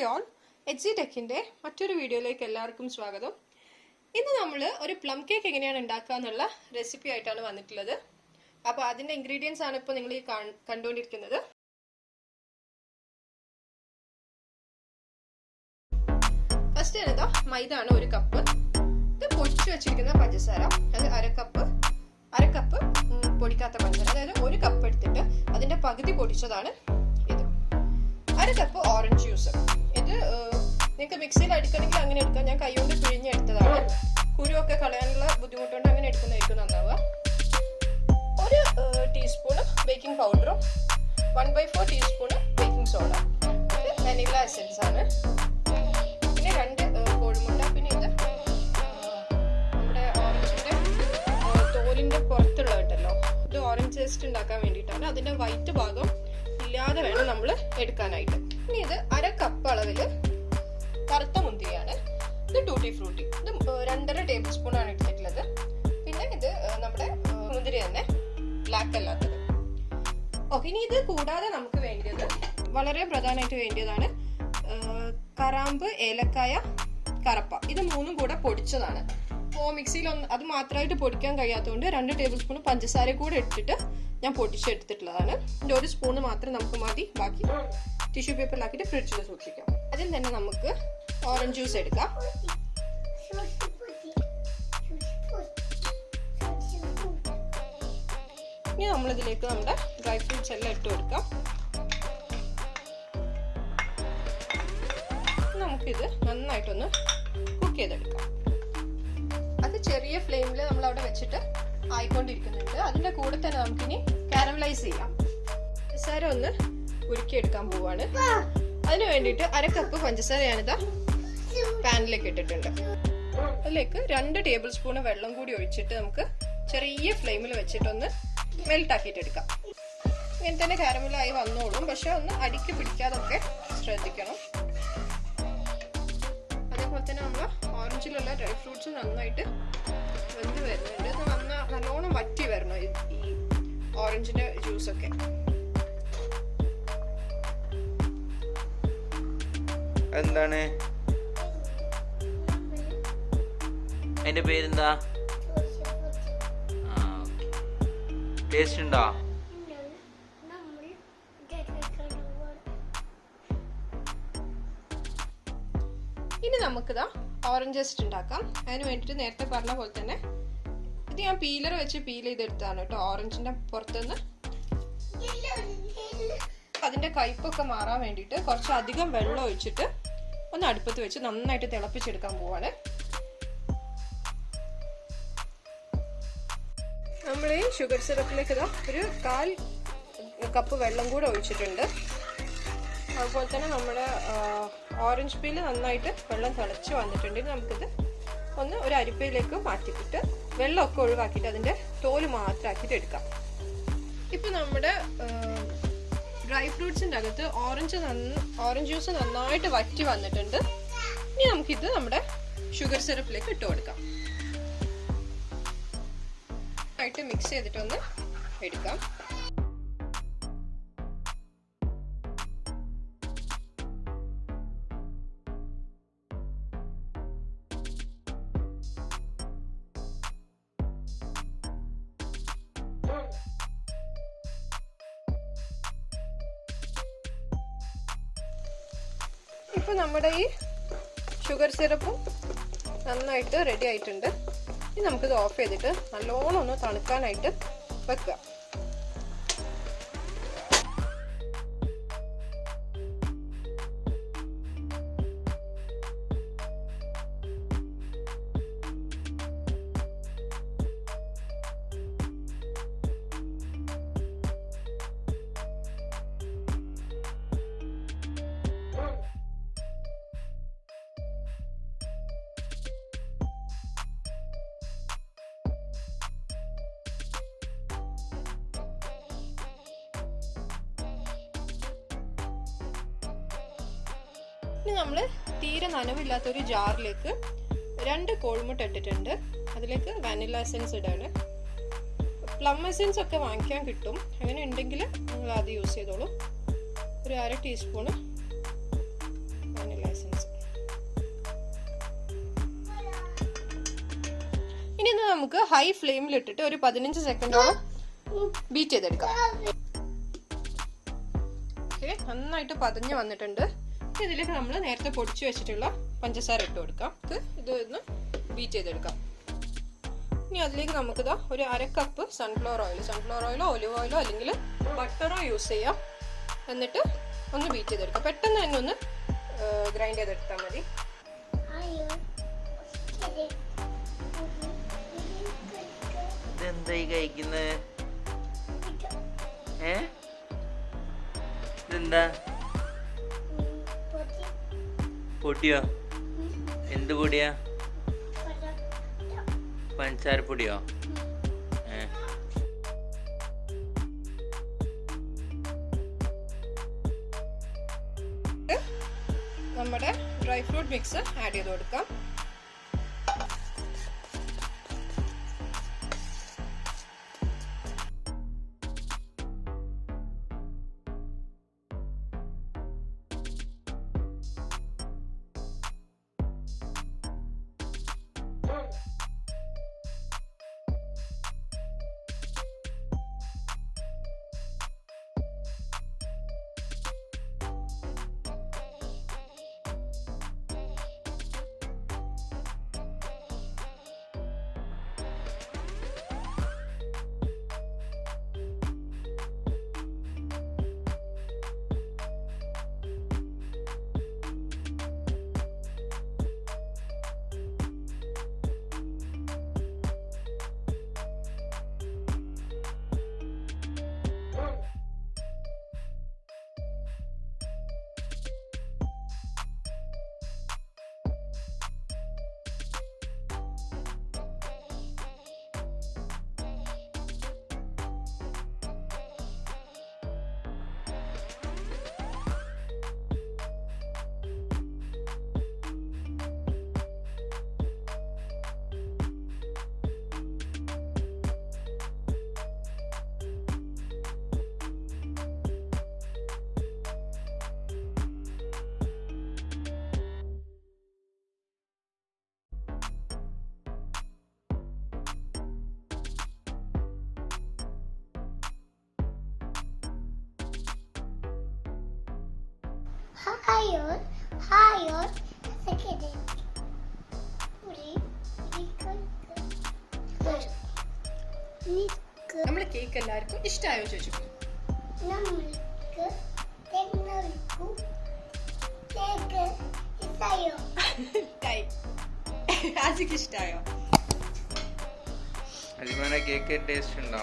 Hi all, എക്സിടെക്കിൻ്റെ മറ്റൊരു വീഡിയോയിലേക്ക് എല്ലാവർക്കും സ്വാഗതം. ഇന്ന് നമ്മൾ ഒരു പ്ലം കേക്ക് എങ്ങനെയാണ് ഉണ്ടാക്കുക എന്നുള്ള റെസിപ്പി ആയിട്ടാണ് വന്നിട്ടുള്ളത്. അപ്പോൾ അതിൻ്റെ ഇൻഗ്രീഡിയൻസ് ആണ് ഇപ്പോൾ നിങ്ങൾ ഈ കണ്ടുകൊണ്ടിരിക്കുന്നത്. ഫസ്റ്റ് എന്നതാ മൈദ ആണ് 1 കപ്പ്. ഇത് പൊടിച്ചു വെച്ചിരിക്കുന്ന പഞ്ചസാര, അത് അര കപ്പ് പൊടിക്കാത്ത പഞ്ചസാര, അതായത് 1 കപ്പ് എടുത്തിട്ട് അതിൻ്റെ പകുതി പൊടിച്ചതാണ് ഇത്. അര കപ്പ് ഓറഞ്ച് ജ്യൂസ്. ഇത് നിങ്ങൾക്ക് മിക്സിയിൽ അടിക്കണമെങ്കിൽ അങ്ങനെ എടുക്കാം. ഞാൻ കൈകൊണ്ട് പിഴിഞ്ഞെടുത്തതാണ്. കുരുവൊക്കെ കളയാനുള്ള ബുദ്ധിമുട്ടുകൊണ്ട് അങ്ങനെ എടുക്കുന്നതായിരിക്കും നന്നാവുക. 1 ടീസ്പൂണ് ബേക്കിംഗ് പൗഡറും 1/4 ടീസ്പൂണ് ബേക്കിംഗ് സോഡ. ഇത് വനില എസൻസ് ആണ്. പിന്നെ 2 കോഴിമുട്ട. പിന്നെ ഇത് നമ്മുടെ ഓറഞ്ചിൻ്റെ തോലിൻ്റെ പുറത്തുള്ള കേട്ടല്ലോ, ഇത് ഓറഞ്ച് ജസ്റ്റ് ഉണ്ടാക്കാൻ വേണ്ടിയിട്ടാണ്. അതിൻ്റെ വൈറ്റ് ഭാഗം ഇല്ലാതെ വേണം നമ്മൾ എടുക്കാനായിട്ട്. ഇനി ഇത് അര കപ്പ് അളവിൽ കറുത്ത മുന്തിരിയാണ്. ഇത് ടൂട്ടി ഫ്രൂട്ടി. ഇത് 2.5 ടേബിൾ സ്പൂൺ ആണ് എടുത്തിട്ടുള്ളത്. പിന്നെ ഇത് നമ്മുടെ മുന്തിരി തന്നെ, ബ്ലാക്ക് അല്ലാത്തത്. ഓക്കെ, ഇനി ഇത് കൂടാതെ നമുക്ക് വേണ്ടിയത് വളരെ പ്രധാനമായിട്ട് വേണ്ടിയതാണ് കറാമ്പ്, ഏലക്കായ, കറപ്പ. ഇത് 3 കൂടെ പൊടിച്ചതാണ്. അപ്പോൾ മിക്സിയിൽ അത് മാത്രമായിട്ട് പൊടിക്കാൻ കഴിയാത്തതുകൊണ്ട് 2 ടേബിൾ സ്പൂൺ പഞ്ചസാര കൂടെ ഇട്ടിട്ട് ഞാൻ പൊടിച്ചെടുത്തിട്ടുള്ളതാണ്. ഇതിൻ്റെ 1 സ്പൂണ് മാത്രം നമുക്ക് മതി. ബാക്കി ടിഷ്യൂ പേപ്പറിലാക്കിയിട്ട് ഫ്രിഡ്ജിൽ സൂക്ഷിക്കാം. അതിൽ തന്നെ നമുക്ക് ഓറഞ്ച് ജ്യൂസ് എടുക്കാം. ഇനി നമ്മളിതിലേക്ക് നമ്മുടെ ഡ്രൈ ഫ്രൂട്ട്സ് എല്ലാം ഇട്ട് കൊടുക്കാം. നമുക്കിത് നന്നായിട്ടൊന്ന് കുക്ക് ചെയ്തെടുക്കാം. അത് ചെറിയ ഫ്ലെയിമിൽ നമ്മൾ അവിടെ വെച്ചിട്ട് ആയിക്കൊണ്ടിരിക്കുന്നുണ്ട്. അതിൻ്റെ കൂടെ തന്നെ നമുക്കിനി കാരമലൈസ് ചെയ്യാം. പഞ്ചസാര ഒന്ന് ഉരുക്കിയെടുക്കാൻ പോവാണ്. അതിന് വേണ്ടിയിട്ട് അര കപ്പ് പഞ്ചസാര ഞാനിതാ പാനിലേക്ക് ഇട്ടിട്ടുണ്ട്. അതിലേക്ക് 2 ടേബിൾ സ്പൂൺ വെള്ളം കൂടി ഒഴിച്ചിട്ട് നമുക്ക് ചെറിയ ഫ്ലെയിമിൽ വെച്ചിട്ടൊന്ന് മെൽറ്റ് ആക്കിയിട്ടെടുക്കാം. ഇങ്ങനെ തന്നെ കാരമലായി വന്നോളും, പക്ഷെ ഒന്ന് അടിക്ക് പിടിക്കാതൊക്കെ ശ്രദ്ധിക്കണം. അതേപോലെ തന്നെ നമ്മൾ ഓറഞ്ചിലുള്ള ഡ്രൈ ഫ്രൂട്ട്സ് നന്നായിട്ട് വെന്ത് വരുന്നുണ്ട്. ഇത് നല്ലോണം വറ്റി വരണം ഈ ഓറഞ്ചിന്റെ ജ്യൂസൊക്കെ. എന്താണ് അതിന്റെ പേരെന്താ? ടേസ്റ്റ് ഉണ്ടോ? ഇനി നമുക്കിതാ ഓറഞ്ച് ജസ്റ്റ് ഉണ്ടാക്കാം. അതിന് വേണ്ടിയിട്ട് നേരത്തെ പറഞ്ഞ പോലെ തന്നെ ഇത് ഞാൻ പീലർ വെച്ച് പീൽ ചെയ്തെടുത്തതാണ് കേട്ടോ. ഓറഞ്ചിന്റെ പുറത്തുനിന്ന് അതിന്റെ കയ്പൊക്കെ മാറാൻ വേണ്ടിയിട്ട് കുറച്ചധികം വെള്ളം ഒഴിച്ചിട്ട് ഒന്ന് അടുപ്പത്ത് വെച്ച് നന്നായിട്ട് തിളപ്പിച്ചെടുക്കാൻ പോവാണ്. നമ്മൾ ഈ ഷുഗർ സിറപ്പിലേക്ക് ഇതാ 1/4 കപ്പ് വെള്ളം കൂടെ ഒഴിച്ചിട്ടുണ്ട്. അതുപോലെ തന്നെ നമ്മുടെ ഓറഞ്ച് പീല് നന്നായിട്ട് വെള്ളം തിളച്ച് വന്നിട്ടുണ്ട്. നമുക്കിത് ഒന്ന് ഒരു അരിപ്പയിലേക്ക് മാറ്റിയിട്ട് വെള്ളമൊക്കെ ഒഴിവാക്കിയിട്ട് അതിൻ്റെ തോല് മാത്രമാക്കിയിട്ട് എടുക്കാം. ഇപ്പം നമ്മുടെ ഡ്രൈ ഫ്രൂട്ട്സിൻ്റെ അകത്ത് ഓറഞ്ച് ജ്യൂസ് നന്നായിട്ട് വറ്റി വന്നിട്ടുണ്ട്. ഇനി നമുക്കിത് നമ്മുടെ ഷുഗർ സിറപ്പിലേക്ക് ഇട്ട് കൊടുക്കാം. ആയിട്ട് മിക്സ് ചെയ്തിട്ടൊന്ന് എടുക്കാം. ഇപ്പൊ നമ്മുടെ ഈ ഷുഗർ സിറപ്പും നന്നായിട്ട് റെഡി ആയിട്ടുണ്ട്. ഇനി നമുക്കിത് ഓഫ് ചെയ്തിട്ട് നല്ലോണം ഒന്ന് തണുക്കാനായിട്ട് വെക്കുക. ഇനി നമ്മൾ തീരെ നനവില്ലാത്തൊരു ജാറിലേക്ക് 2 കോഴിമുട്ട ഇട്ടിട്ടുണ്ട്. അതിലേക്ക് വാനില എസൻസ് ഇടാണ്. പ്ലം എസൻസ് ഒക്കെ വാങ്ങിക്കാൻ കിട്ടും. അങ്ങനെ ഉണ്ടെങ്കിൽ നിങ്ങൾ അത് യൂസ് ചെയ്തോളൂ. ഒരു 1/2 ടീസ്പൂണ് വാനില ഇത് നമുക്ക് ഹൈ ഫ്ലെയിമിൽ ഇട്ടിട്ട് ഒരു 15 സെക്കൻഡോളം ബീറ്റ് ചെയ്തെടുക്കാം. ഓക്കെ, നന്നായിട്ട് പതഞ്ഞ് വന്നിട്ടുണ്ട്. ഇതിലേക്ക് നമ്മൾ നേരത്തെ പൊടിച്ചു വെച്ചിട്ടുള്ള പഞ്ചസാര ഇട്ട് കൊടുക്കാം. ഇത് ഒന്ന് ബീറ്റ് ചെയ്തെടുക്കാം. ഇനി അതിലേക്ക് നമുക്കിതാ ഒരു 1/2 കപ്പ് സൺഫ്ലവർ ഓയിലോ ഒലിവ് ഓയിലോ അല്ലെങ്കിൽ ബട്ടറോ യൂസ് ചെയ്യാം. എന്നിട്ട് ഒന്ന് ബീറ്റ് ചെയ്തെടുക്കാം. പെട്ടെന്ന് തന്നെ ഒന്ന് ഗ്രൈൻഡ് ചെയ്തെടുത്താൽ മതി. ഇതെന്തായി കഴിക്കുന്നത്? ഇതെന്താ? പൊടിയോ? എന്ത് പൊടിയാ? പഞ്ചസാര പൊടിയോ? നമ്മുടെ ഡ്രൈ ഫ്രൂട്ട് മിക്സ് ആഡ് ചെയ്ത് കൊടുക്കാം. നമ്മുടെ കേക്ക് എല്ലാവർക്കും ഇഷ്ടമായോ ചോദിച്ചു? ഇഷ്ടമായോ? കേക്ക് ടേസ്റ്റ് ഉണ്ടോ?